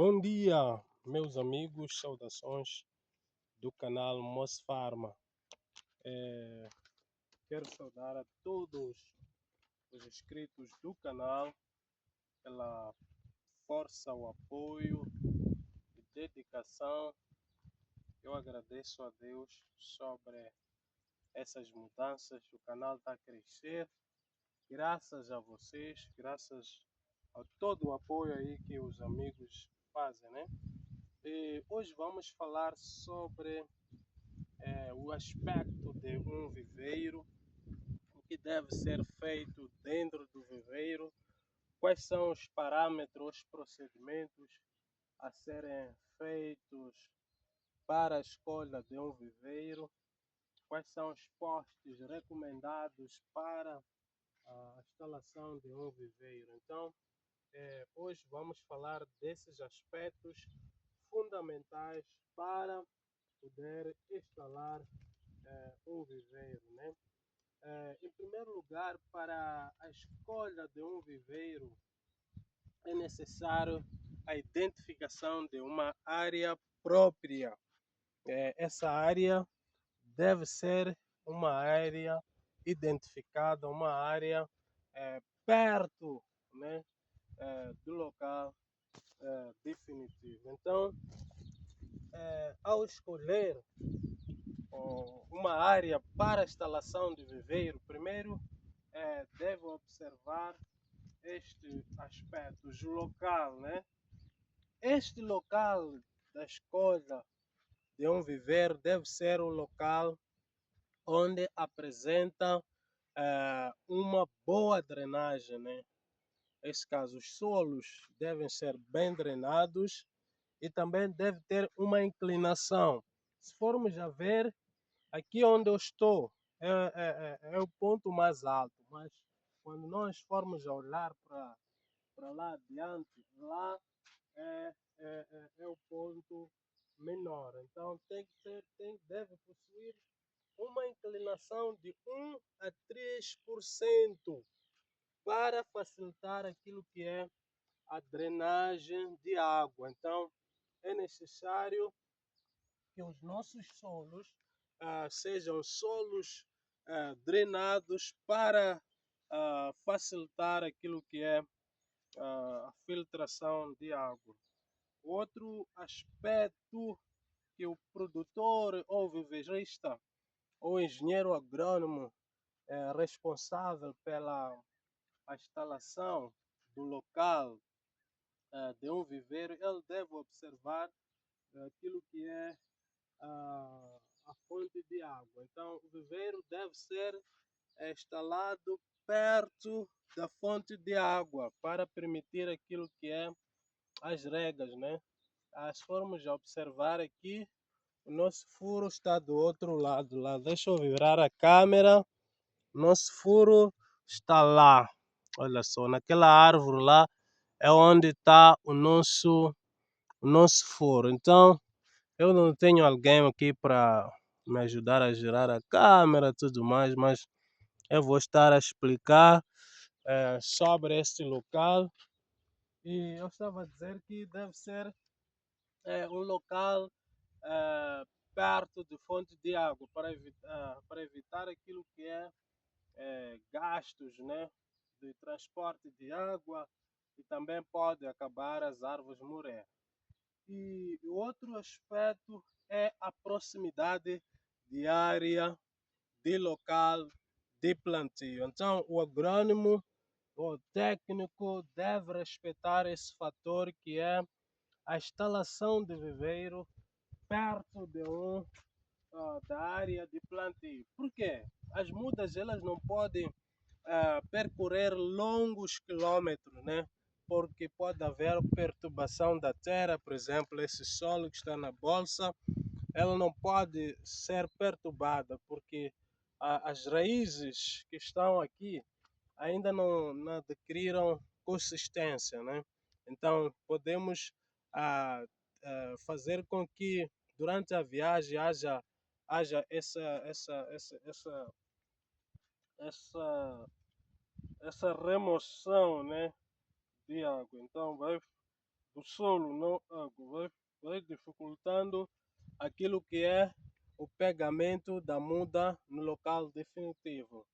Bom dia, meus amigos, saudações do canal Mosfarma. Quero saudar a todos os inscritos do canal pela força, o apoio e dedicação. Eu agradeço a Deus sobre essas mudanças. O canal está a crescer, graças a vocês, graças a todo o apoio aí que os amigos fazem, né? E hoje vamos falar sobre o aspecto de um viveiro, o que deve ser feito dentro do viveiro, quais são os parâmetros, os procedimentos a serem feitos para a escolha de um viveiro, quais são os postes recomendados para a instalação de um viveiro. Então, hoje vamos falar desses aspectos fundamentais para poder instalar um viveiro, né? Em primeiro lugar, para a escolha de um viveiro, é necessário a identificação de uma área própria. Essa área deve ser uma área identificada, uma área perto, né, do local definitivo. Então, ao escolher uma área para a instalação de viveiro, primeiro deve observar este aspecto local, né? Este local da escolha de um viveiro deve ser um local onde apresenta uma boa drenagem, né? Nesse caso, os solos devem ser bem drenados e também deve ter uma inclinação. Se formos a ver, aqui onde eu estou é o ponto mais alto, mas quando nós formos a olhar para lá adiante, lá é o ponto menor. Então deve possuir uma inclinação de 1 a 3% para facilitar aquilo que é a drenagem de água. Então é necessário que os nossos solos sejam solos drenados para facilitar aquilo que é a filtração de água. Outro aspecto que o produtor ou viveirista ou engenheiro agrônomo é responsável pela instalação do local de um viveiro, ele deve observar aquilo que é a fonte de água. Então, o viveiro deve ser instalado perto da fonte de água para permitir aquilo que é as regas, né? Se formos observar aqui, o nosso furo está do outro lado lá. Deixa eu virar a câmera. Nosso furo está lá. Olha só, naquela árvore lá é onde está o nosso furo. Então, eu não tenho alguém aqui para me ajudar a girar a câmera e tudo mais, mas eu vou estar a explicar sobre este local. E eu estava a dizer que deve ser um local perto de fonte de água para evitar aquilo que é gastos, né, de transporte de água e também pode acabar as árvores morrer. E o outro aspecto é a proximidade de área, de local, de plantio. Então, o agrônomo, o técnico deve respeitar esse fator que é a instalação de viveiro perto da área de plantio. Por quê? As mudas elas não podem percorrer longos quilômetros, né? Porque pode haver perturbação da terra, por exemplo, esse solo que está na bolsa, ela não pode ser perturbada, porque as raízes que estão aqui ainda não adquiriram consistência, né? Então, podemos fazer com que durante a viagem haja essa remoção, né, de água. Então, o solo não vai dificultando aquilo que é o pegamento da muda no local definitivo.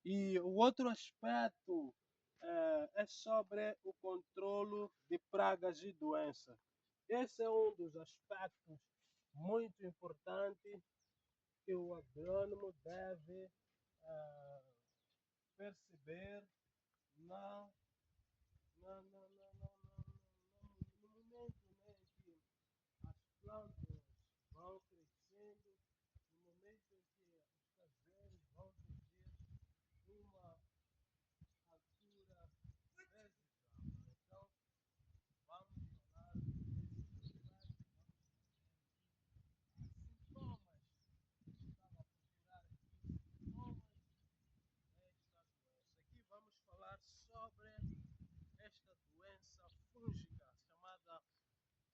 E o outro aspecto é sobre o controlo de pragas e doenças. Esse é um dos aspectos muito importantes que o agrônomo deve eh, perceber na, no momento, né, que as plantas vão crescendo, no momento em que os cajueiros vão atingir uma altura desejável. Então, vamos falar desses aspectos, sintomas, estava a procurar aqui, sintomas desta doença. Aqui vamos falar sobre esta doença fúngica chamada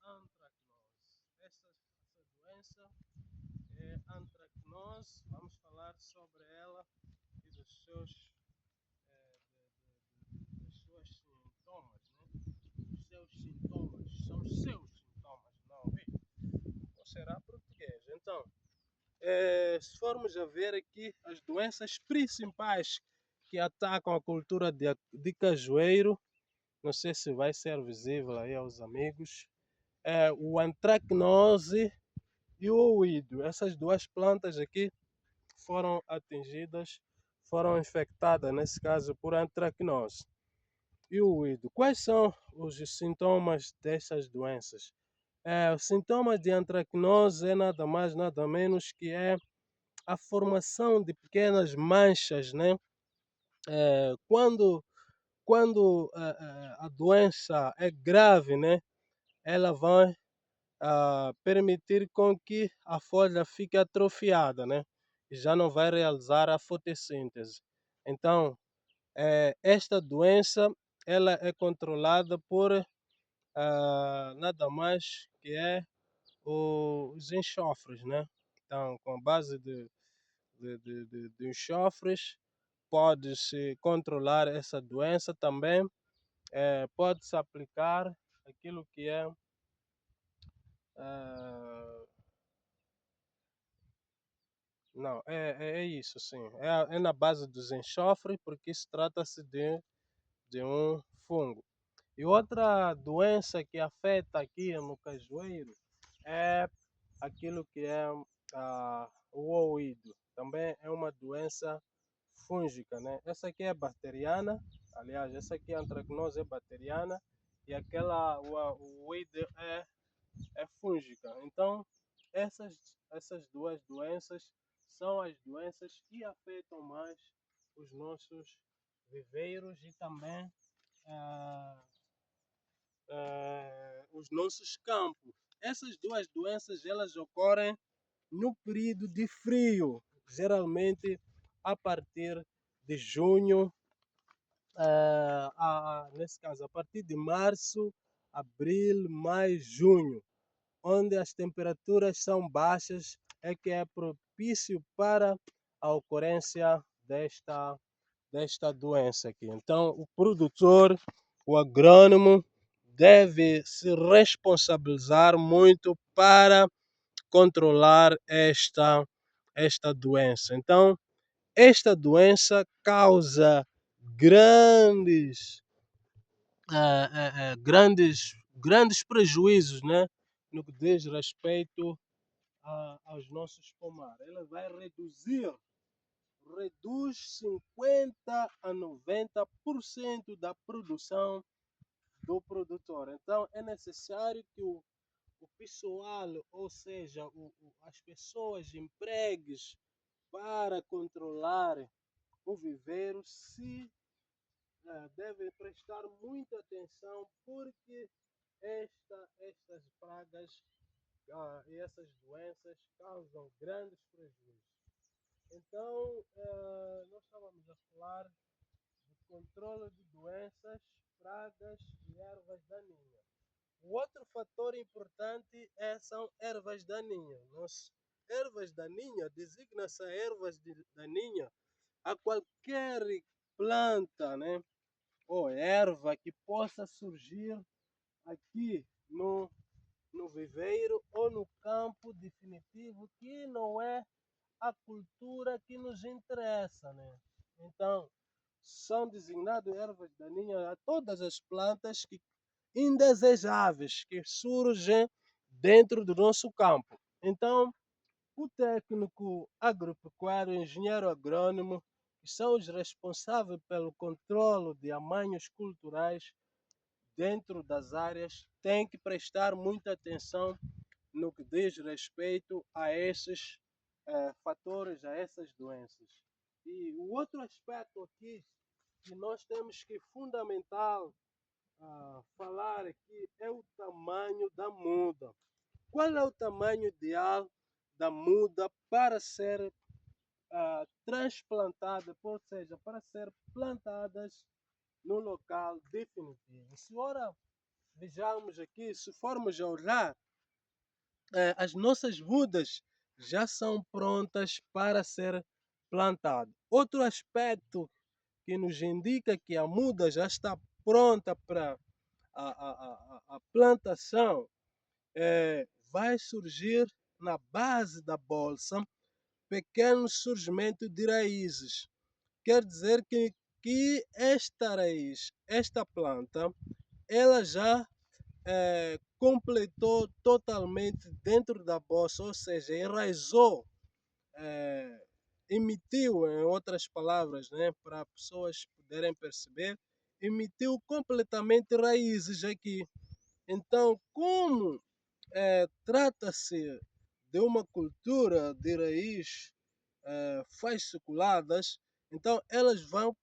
antracnose. Essa doença é antracnose, vamos falar sobre ela e dos seus, dos seus sintomas, né? Os seus sintomas, são os seus sintomas, não, ou será português. Então, se formos a ver aqui as doenças principais que atacam a cultura de cajueiro, não sei se vai ser visível aí aos amigos, é o antracnose e o ouído. Essas duas plantas aqui foram atingidas, foram infectadas, nesse caso, por antracnose e o ouído. Quais são os sintomas dessas doenças? Os sintomas de antracnose é nada mais, nada menos que é a formação de pequenas manchas, né? Quando a doença é grave, né? Ela vai permitir com que a folha fique atrofiada, né? E já não vai realizar a fotossíntese. Então, esta doença ela é controlada por nada mais que é os enxofres, né? Então, com a base de enxofres, pode-se controlar essa doença também, pode-se aplicar aquilo que é não, é isso, sim. É na base dos enxofres, porque isso trata-se de um fungo. E outra doença que afeta aqui no cajueiro é aquilo que é o ouído. Também é uma doença fúngica, né? Essa aqui é bacteriana, aliás, essa aqui a antracnose é bacteriana e o ouído é fúngica. Então, essas duas doenças são as doenças que afetam mais os nossos viveiros e também os nossos campos. Essas duas doenças elas ocorrem no período de frio, geralmente a partir de junho, nesse caso, a partir de março, abril, maio, junho, onde as temperaturas são baixas, é que é propício para a ocorrência desta doença aqui. Então, o produtor, o agrônomo, deve se responsabilizar muito para controlar esta doença. Então, esta doença causa grandes, grandes prejuízos, né, no que diz respeito aos nossos pomares. Ela vai reduz 50 a 90% da produção do produtor. Então, é necessário que o pessoal, ou seja, as pessoas empregues para controlar o viveiro, se devem prestar muita atenção, porque estas pragas e essas doenças causam grandes prejuízos. Então, nós estávamos a falar do controle de doenças, pragas e ervas daninhas. O outro fator importante são ervas daninhas. Ervas daninhas designa-se a ervas daninhas a qualquer planta, né, ou erva que possa surgir aqui no viveiro ou no campo definitivo, que não é a cultura que nos interessa, né? Então, são designadas ervas daninhas a todas as plantas indesejáveis que surgem dentro do nosso campo. Então, o técnico agropecuário, engenheiro agrônomo, que são os responsáveis pelo controle de amanhos culturais dentro das áreas, tem que prestar muita atenção no que diz respeito a esses fatores, a essas doenças. E o outro aspecto aqui que nós temos que fundamental falar aqui é o tamanho da muda. Qual é o tamanho ideal da muda para ser transplantada, ou seja, para ser plantadas no local definitivo? Se ora vejamos aqui, se formos a olhar, as nossas mudas já são prontas para ser plantadas. Outro aspecto que nos indica que a muda já está pronta para a plantação vai surgir na base da bolsa pequeno surgimento de raízes. Quer dizer que esta raiz, esta planta, ela já completou totalmente dentro da bolsa, ou seja, enraizou, emitiu, em outras palavras, né, para pessoas poderem perceber, emitiu completamente raízes aqui. Então, como trata-se de uma cultura de raiz fasciculadas, então elas vão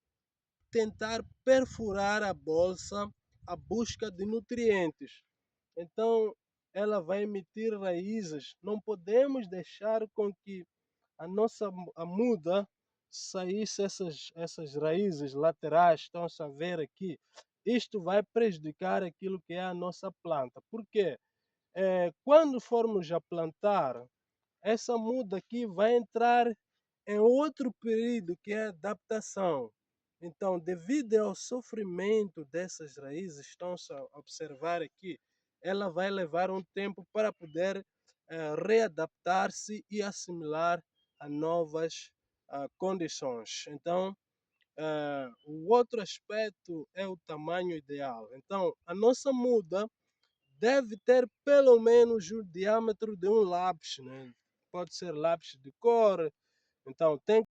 tentar perfurar a bolsa à busca de nutrientes. Então, ela vai emitir raízes. Não podemos deixar com que a muda saísse essas raízes laterais, estão-se a ver aqui. Isto vai prejudicar aquilo que é a nossa planta. Por quê? Quando formos a plantar, essa muda aqui vai entrar em outro período que é a adaptação. Então, devido ao sofrimento dessas raízes, estão-se a observar aqui, ela vai levar um tempo para poder readaptar-se e assimilar a novas condições. Então, o outro aspecto é o tamanho ideal. Então, a nossa muda deve ter pelo menos o diâmetro de um lápis, né? Pode ser lápis de cor, então tem